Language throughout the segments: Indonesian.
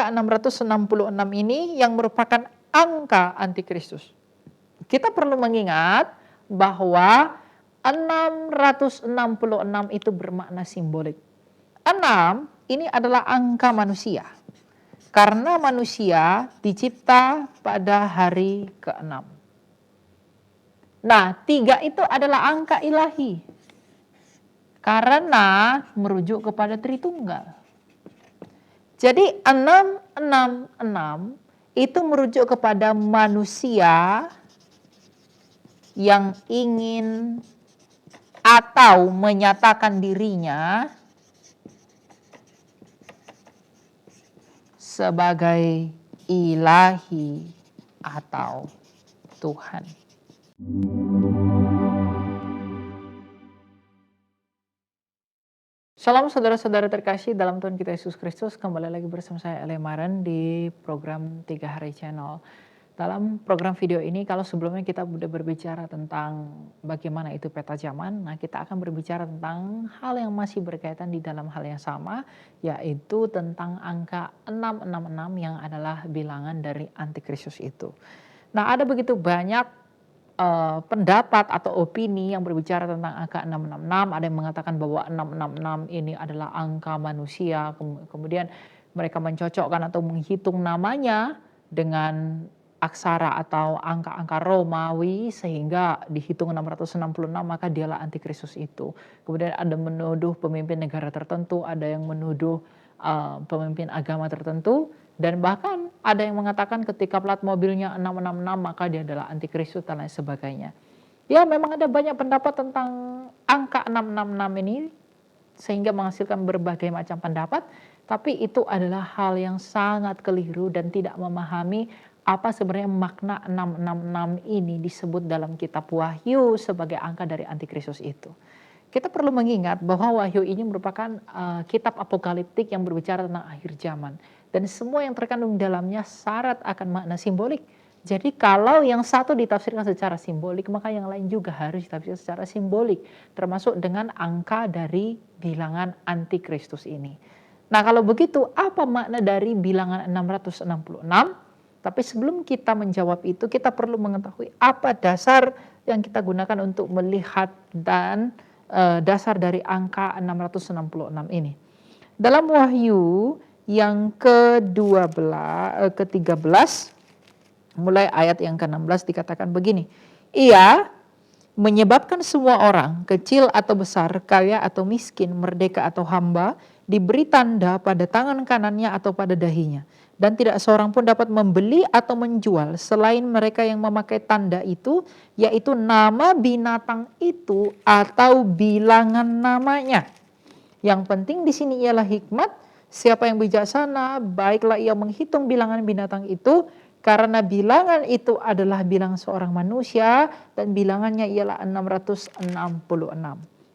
angka 666 ini yang merupakan angka antikristus. Kita perlu mengingat bahwa 666 itu bermakna simbolik. 6 ini adalah angka manusia. Karena manusia dicipta pada hari ke-6. Nah, 3 itu adalah angka ilahi. Karena merujuk kepada Tritunggal. Jadi 666 itu merujuk kepada manusia yang ingin atau menyatakan dirinya sebagai ilahi atau Tuhan. Shalom saudara-saudara terkasih dalam Tuhan kita Yesus Kristus. Kembali lagi bersama saya Elia Maren di program 3 Hari Channel. Dalam program video ini, kalau sebelumnya kita sudah berbicara tentang bagaimana itu peta zaman, nah kita akan berbicara tentang hal yang masih berkaitan di dalam hal yang sama, yaitu tentang angka 666 yang adalah bilangan dari antikristus itu. Nah, ada begitu banyak pendapat atau opini yang berbicara tentang angka 666, ada yang mengatakan bahwa 666 ini adalah angka manusia, kemudian mereka mencocokkan atau menghitung namanya dengan aksara atau angka-angka Romawi sehingga dihitung 666 maka dialah antikristus itu. Kemudian ada menuduh pemimpin negara tertentu, ada yang menuduh pemimpin agama tertentu, dan bahkan ada yang mengatakan ketika plat mobilnya 666 maka dia adalah antikristus dan lain sebagainya. Ya, memang ada banyak pendapat tentang angka 666 ini sehingga menghasilkan berbagai macam pendapat, tapi itu adalah hal yang sangat keliru dan tidak memahami apa sebenarnya makna 666 ini disebut dalam kitab Wahyu sebagai angka dari antikristus itu. Kita perlu mengingat bahwa Wahyu ini merupakan kitab apokaliptik yang berbicara tentang akhir zaman. Dan semua yang terkandung dalamnya syarat akan makna simbolik. Jadi kalau yang satu ditafsirkan secara simbolik, maka yang lain juga harus ditafsirkan secara simbolik. Termasuk dengan angka dari bilangan antikristus ini. Nah, kalau begitu apa makna dari bilangan 666? Tapi sebelum kita menjawab itu, kita perlu mengetahui apa dasar yang kita gunakan untuk melihat dan dasar dari angka 666 ini. Dalam Wahyu yang ke-13, mulai ayat yang ke-16 dikatakan begini. Ia menyebabkan semua orang, kecil atau besar, kaya atau miskin, merdeka atau hamba, diberi tanda pada tangan kanannya atau pada dahinya. Dan tidak seorang pun dapat membeli atau menjual selain mereka yang memakai tanda itu, yaitu nama binatang itu atau bilangan namanya. Yang penting di sini ialah hikmat, siapa yang bijaksana, baiklah ia menghitung bilangan binatang itu, karena bilangan itu adalah bilangan seorang manusia dan bilangannya ialah 666.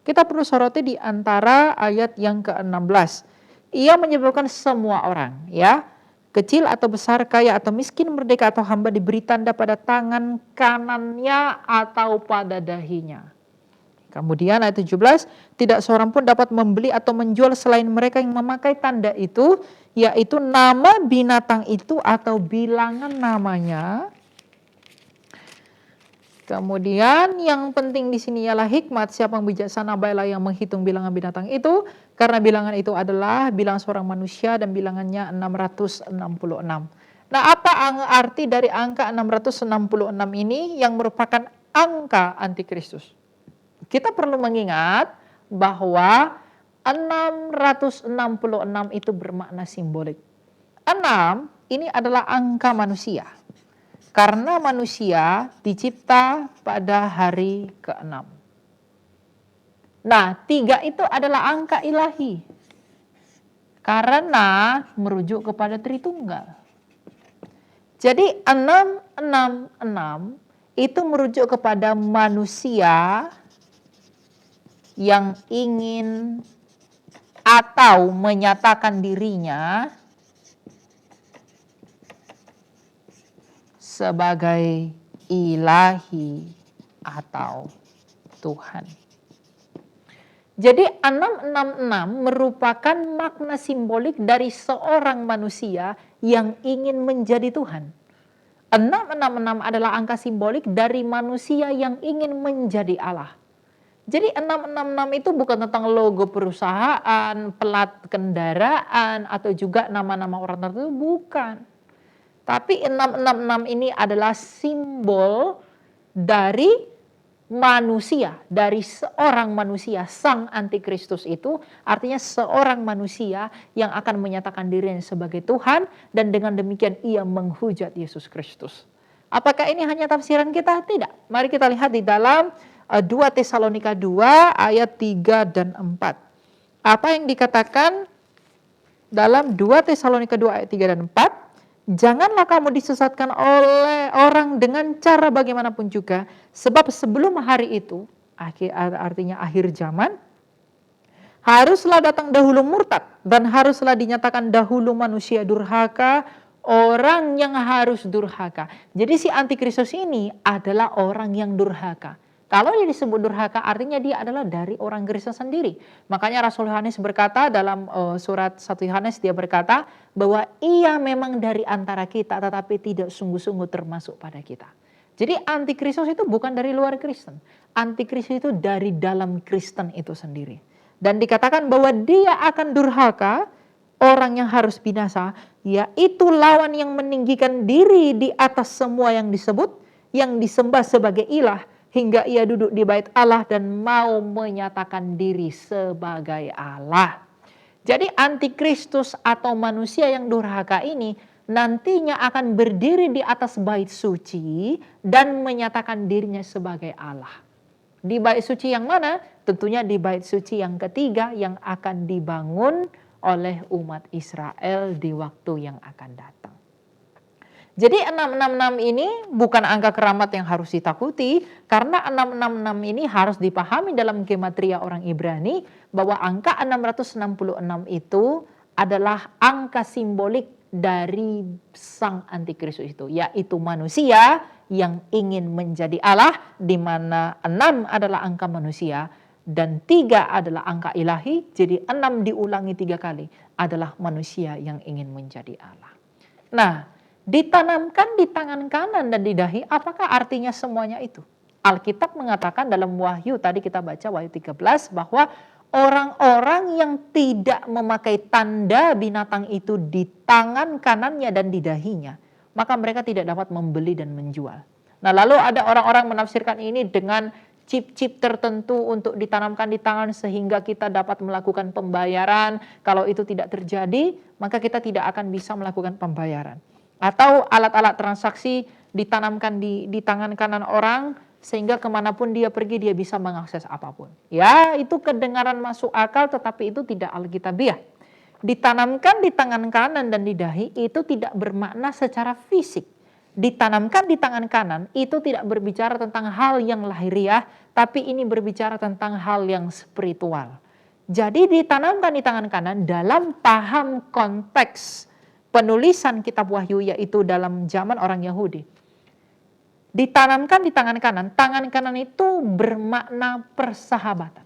Kita perlu soroti di antara ayat yang ke-16. Ia menyebabkan semua orang, ya, kecil atau besar, kaya atau miskin, merdeka atau hamba, diberi tanda pada tangan kanannya atau pada dahinya. Kemudian ayat 17, tidak seorang pun dapat membeli atau menjual selain mereka yang memakai tanda itu, yaitu nama binatang itu atau bilangan namanya. Kemudian yang penting di sini ialah hikmat, siapa yang bijaksana baiklah yang menghitung bilangan binatang itu, karena bilangan itu adalah bilangan seorang manusia dan bilangannya 666. Nah, apa arti dari angka 666 ini yang merupakan angka antikristus? Kita perlu mengingat bahwa 666 itu bermakna simbolik. 6 ini adalah angka manusia. Karena manusia dicipta pada hari ke-6. Nah, 3 itu adalah angka ilahi. Karena merujuk kepada Tritunggal. Jadi 666 itu merujuk kepada manusia yang ingin atau menyatakan dirinya sebagai ilahi atau Tuhan. Jadi 666 merupakan makna simbolik dari seorang manusia yang ingin menjadi Tuhan. 666 adalah angka simbolik dari manusia yang ingin menjadi Allah. Jadi 666 itu bukan tentang logo perusahaan, plat kendaraan, atau juga nama-nama orang tertentu, bukan. Tapi 666 ini adalah simbol dari manusia, dari seorang manusia. Sang antikristus itu artinya seorang manusia yang akan menyatakan dirinya sebagai Tuhan, dan dengan demikian ia menghujat Yesus Kristus. Apakah ini hanya tafsiran kita? Tidak. Mari kita lihat di dalam 2 Tesalonika 2 ayat 3 dan 4. Apa yang dikatakan dalam 2 Tesalonika 2 ayat 3 dan 4? Janganlah kamu disesatkan oleh orang dengan cara bagaimanapun juga, sebab sebelum hari itu, artinya akhir zaman, haruslah datang dahulu murtad, dan haruslah dinyatakan dahulu manusia durhaka, orang yang harus durhaka. Jadi si antikristus ini adalah orang yang durhaka. Kalau dia disebut durhaka, artinya dia adalah dari orang Kristen sendiri. Makanya Rasul Yohanes berkata dalam surat 1 Yohanes, dia berkata bahwa ia memang dari antara kita, tetapi tidak sungguh-sungguh termasuk pada kita. Jadi antikristus itu bukan dari luar Kristen. Antikristus itu dari dalam Kristen itu sendiri. Dan dikatakan bahwa dia akan durhaka, orang yang harus binasa, yaitu lawan yang meninggikan diri di atas semua yang disebut, yang disembah sebagai ilah, hingga ia duduk di bait Allah dan mau menyatakan diri sebagai Allah. Jadi antikristus atau manusia yang durhaka ini nantinya akan berdiri di atas bait suci dan menyatakan dirinya sebagai Allah. Di bait suci yang mana? Tentunya di bait suci yang ketiga yang akan dibangun oleh umat Israel di waktu yang akan datang. Jadi 666 ini bukan angka keramat yang harus ditakuti, karena 666 ini harus dipahami dalam gematria orang Ibrani bahwa angka 666 itu adalah angka simbolik dari sang antikristus itu, yaitu manusia yang ingin menjadi Allah, di mana 6 adalah angka manusia dan 3 adalah angka ilahi. Jadi 6 diulangi 3 kali adalah manusia yang ingin menjadi Allah. Nah, ditanamkan di tangan kanan dan di dahi, apakah artinya semuanya itu? Alkitab mengatakan dalam Wahyu, tadi kita baca Wahyu 13, bahwa orang-orang yang tidak memakai tanda binatang itu di tangan kanannya dan di dahinya, maka mereka tidak dapat membeli dan menjual. Nah, lalu ada orang-orang menafsirkan ini dengan chip-chip tertentu untuk ditanamkan di tangan sehingga kita dapat melakukan pembayaran. Kalau itu tidak terjadi, maka kita tidak akan bisa melakukan pembayaran. Atau alat-alat transaksi ditanamkan di tangan kanan orang sehingga kemanapun dia pergi dia bisa mengakses apapun. Ya, itu kedengaran masuk akal, tetapi itu tidak alkitabiah. Ditanamkan di tangan kanan dan di dahi itu tidak bermakna secara fisik. Ditanamkan di tangan kanan itu tidak berbicara tentang hal yang lahiriah, tapi ini berbicara tentang hal yang spiritual. Jadi ditanamkan di tangan kanan dalam paham konteks penulisan kitab Wahyu, yaitu dalam zaman orang Yahudi. Ditanamkan di tangan kanan itu bermakna persahabatan.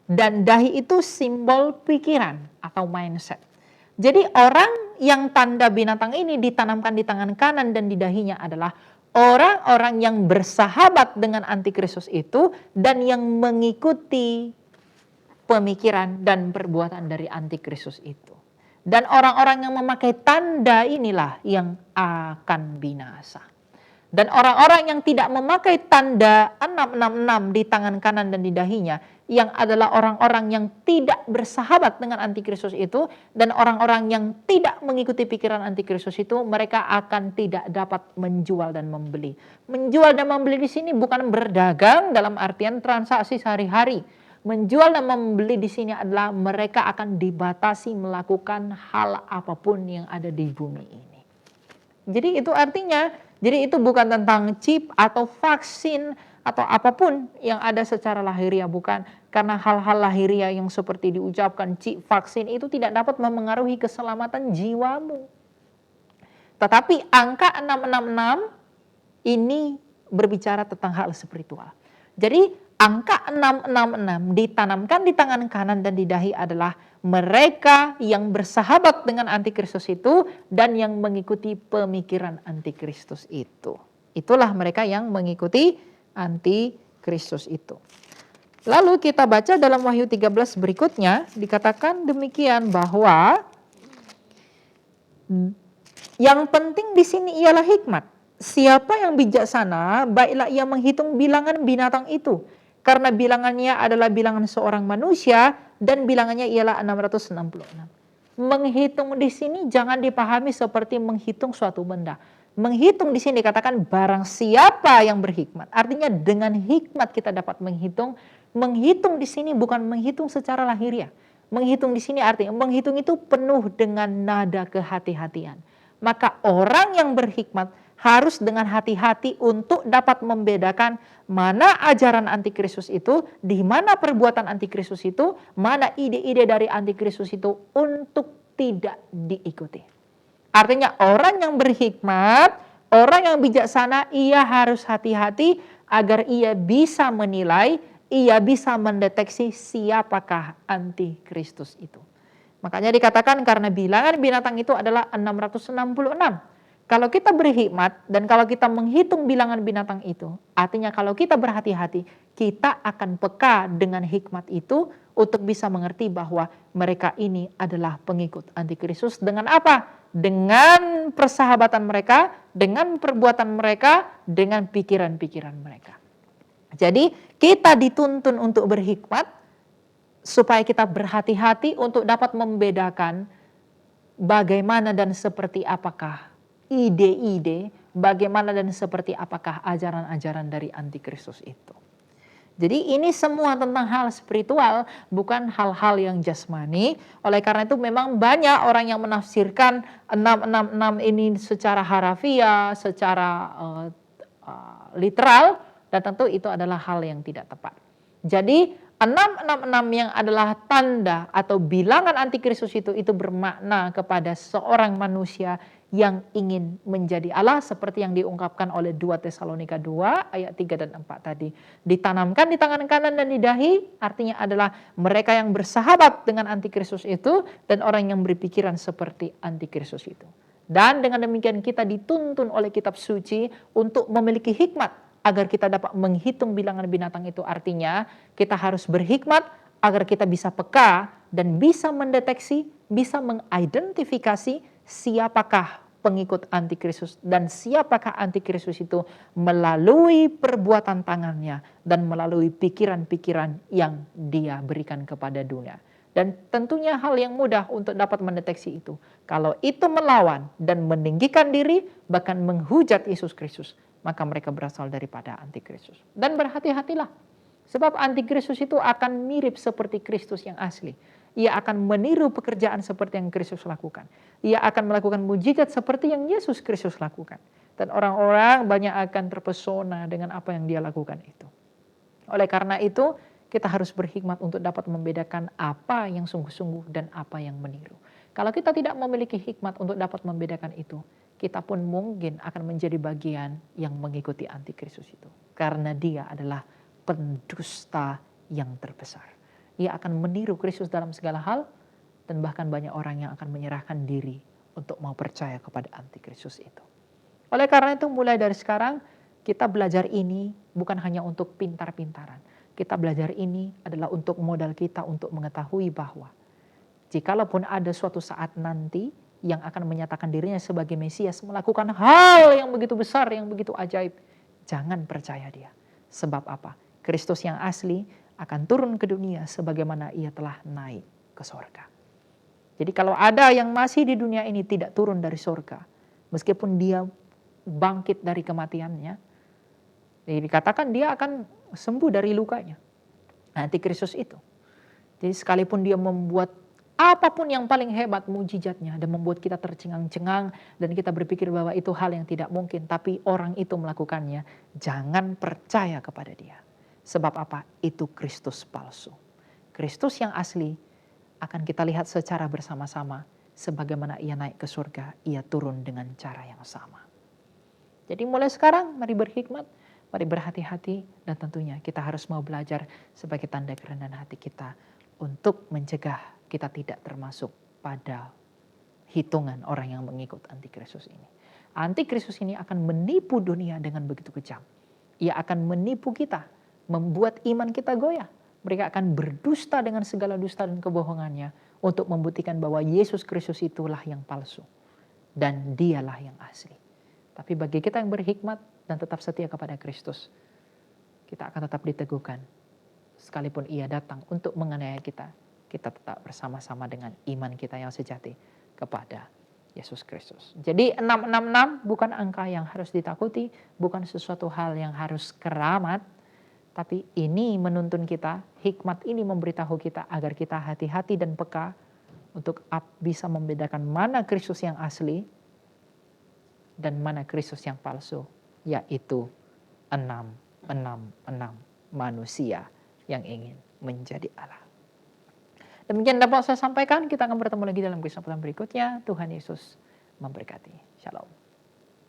Dan dahi itu simbol pikiran atau mindset. Jadi orang yang tanda binatang ini ditanamkan di tangan kanan dan di dahinya adalah orang-orang yang bersahabat dengan antikristus itu dan yang mengikuti pemikiran dan perbuatan dari antikristus itu. Dan orang-orang yang memakai tanda inilah yang akan binasa. Dan orang-orang yang tidak memakai tanda 666 di tangan kanan dan di dahinya, yang adalah orang-orang yang tidak bersahabat dengan antikristus itu, dan orang-orang yang tidak mengikuti pikiran antikristus itu, mereka akan tidak dapat menjual dan membeli. Menjual dan membeli di sini bukan berdagang dalam artian transaksi sehari-hari. Menjual dan membeli di sini adalah mereka akan dibatasi melakukan hal apapun yang ada di bumi ini. Jadi itu artinya, jadi itu bukan tentang chip atau vaksin atau apapun yang ada secara lahiriah, bukan. Karena hal-hal lahiriah yang seperti diucapkan chip, vaksin itu tidak dapat memengaruhi keselamatan jiwamu. Tetapi angka 666 ini berbicara tentang hal spiritual. Jadi angka 666 ditanamkan di tangan kanan dan di dahi adalah Mereka yang bersahabat dengan antikristus itu dan yang mengikuti pemikiran antikristus itu. Itulah mereka yang mengikuti antikristus itu. Lalu kita baca dalam Wahyu 13 berikutnya, dikatakan demikian bahwa yang penting di sini ialah hikmat. Siapa yang bijaksana, baiklah ia menghitung bilangan binatang itu. Karena bilangannya adalah bilangan seorang manusia dan bilangannya ialah 666. Menghitung di sini jangan dipahami seperti menghitung suatu benda. Menghitung di sini dikatakan barang siapa yang berhikmat. Artinya dengan hikmat kita dapat menghitung. Menghitung di sini bukan menghitung secara lahiriah. Menghitung di sini artinya menghitung itu penuh dengan nada kehati-hatian. Maka orang yang berhikmat harus dengan hati-hati untuk dapat membedakan mana ajaran antikristus itu, di mana perbuatan antikristus itu, mana ide-ide dari antikristus itu untuk tidak diikuti. Artinya orang yang berhikmat, orang yang bijaksana, ia harus hati-hati agar ia bisa menilai, ia bisa mendeteksi siapakah antikristus itu. Makanya dikatakan karena bilangan binatang itu adalah 666. Kalau kita berhikmat dan kalau kita menghitung bilangan binatang itu, artinya kalau kita berhati-hati, kita akan peka dengan hikmat itu untuk bisa mengerti bahwa mereka ini adalah pengikut antikristus. Dengan apa? Dengan persahabatan mereka, dengan perbuatan mereka, dengan pikiran-pikiran mereka. Jadi kita dituntun untuk berhikmat supaya kita berhati-hati untuk dapat membedakan bagaimana dan seperti apakah ide-ide, bagaimana dan seperti apakah ajaran-ajaran dari antikristus itu. Jadi ini semua tentang hal spiritual, bukan hal-hal yang jasmani. Oleh karena itu memang banyak orang yang menafsirkan 666 ini secara harafiah, secara literal, dan tentu itu adalah hal yang tidak tepat. Jadi 666 yang adalah tanda atau bilangan antikristus itu bermakna kepada seorang manusia yang ingin menjadi Allah seperti yang diungkapkan oleh 2 Tesalonika 2 ayat 3 dan 4 tadi. Ditanamkan di tangan kanan dan di dahi artinya adalah mereka yang bersahabat dengan antikristus itu dan orang yang berpikiran seperti antikristus itu. Dan dengan demikian kita dituntun oleh kitab suci untuk memiliki hikmat agar kita dapat menghitung bilangan binatang itu. Artinya kita harus berhikmat agar kita bisa peka dan bisa mendeteksi, bisa mengidentifikasi siapakah pengikut antikristus dan siapakah antikristus itu melalui perbuatan tangannya dan melalui pikiran-pikiran yang dia berikan kepada dunia. Dan tentunya hal yang mudah untuk dapat mendeteksi itu. Kalau itu melawan dan meninggikan diri bahkan menghujat Yesus Kristus, maka mereka berasal daripada antikristus. Dan berhati-hatilah, sebab antikristus itu akan mirip seperti Kristus yang asli. Ia akan meniru pekerjaan seperti yang Kristus lakukan. Ia akan melakukan mujizat seperti yang Yesus Kristus lakukan. Dan orang-orang banyak akan terpesona dengan apa yang dia lakukan itu. Oleh karena itu, kita harus berhikmat untuk dapat membedakan apa yang sungguh-sungguh dan apa yang meniru. Kalau kita tidak memiliki hikmat untuk dapat membedakan itu, kita pun mungkin akan menjadi bagian yang mengikuti antikristus itu. Karena dia adalah pendusta yang terbesar. Ia akan meniru Kristus dalam segala hal dan bahkan banyak orang yang akan menyerahkan diri untuk mau percaya kepada antikristus itu. Oleh karena itu mulai dari sekarang kita belajar ini bukan hanya untuk pintar-pintaran. Kita belajar ini adalah untuk modal kita untuk mengetahui bahwa jikalaupun ada suatu saat nanti yang akan menyatakan dirinya sebagai Mesias, melakukan hal yang begitu besar, yang begitu ajaib, jangan percaya dia. Sebab apa? Kristus yang asli akan turun ke dunia sebagaimana ia telah naik ke sorga. Jadi kalau ada yang masih di dunia ini tidak turun dari sorga, meskipun dia bangkit dari kematiannya, jadi dikatakan dia akan sembuh dari lukanya. Antikristus itu. Jadi sekalipun dia membuat apapun yang paling hebat mujizatnya dan membuat kita tercengang-cengang dan kita berpikir bahwa itu hal yang tidak mungkin, tapi orang itu melakukannya, jangan percaya kepada dia. Sebab apa? Itu Kristus palsu. Kristus yang asli akan kita lihat secara bersama-sama sebagaimana ia naik ke surga, ia turun dengan cara yang sama. Jadi mulai sekarang mari berhikmat, mari berhati-hati dan tentunya kita harus mau belajar sebagai tanda kerendahan hati kita untuk mencegah kita tidak termasuk pada hitungan orang yang mengikut antikristus ini. Antikristus ini akan menipu dunia dengan begitu kejam. Ia akan menipu kita, membuat iman kita goyah. Mereka akan berdusta dengan segala dusta dan kebohongannya untuk membuktikan bahwa Yesus Kristus itulah yang palsu dan dialah yang asli. Tapi bagi kita yang berhikmat dan tetap setia kepada Kristus, kita akan tetap diteguhkan. Sekalipun ia datang untuk menganiaya kita, kita tetap bersama-sama dengan iman kita yang sejati kepada Yesus Kristus. Jadi 666 bukan angka yang harus ditakuti, bukan sesuatu hal yang harus keramat, tapi ini menuntun kita, hikmat ini memberitahu kita agar kita hati-hati dan peka untuk bisa membedakan mana Kristus yang asli dan mana Kristus yang palsu, yaitu 666 manusia yang ingin menjadi Allah. Demikian dapat saya sampaikan, kita akan bertemu lagi dalam kesempatan berikutnya. Tuhan Yesus memberkati. Shalom.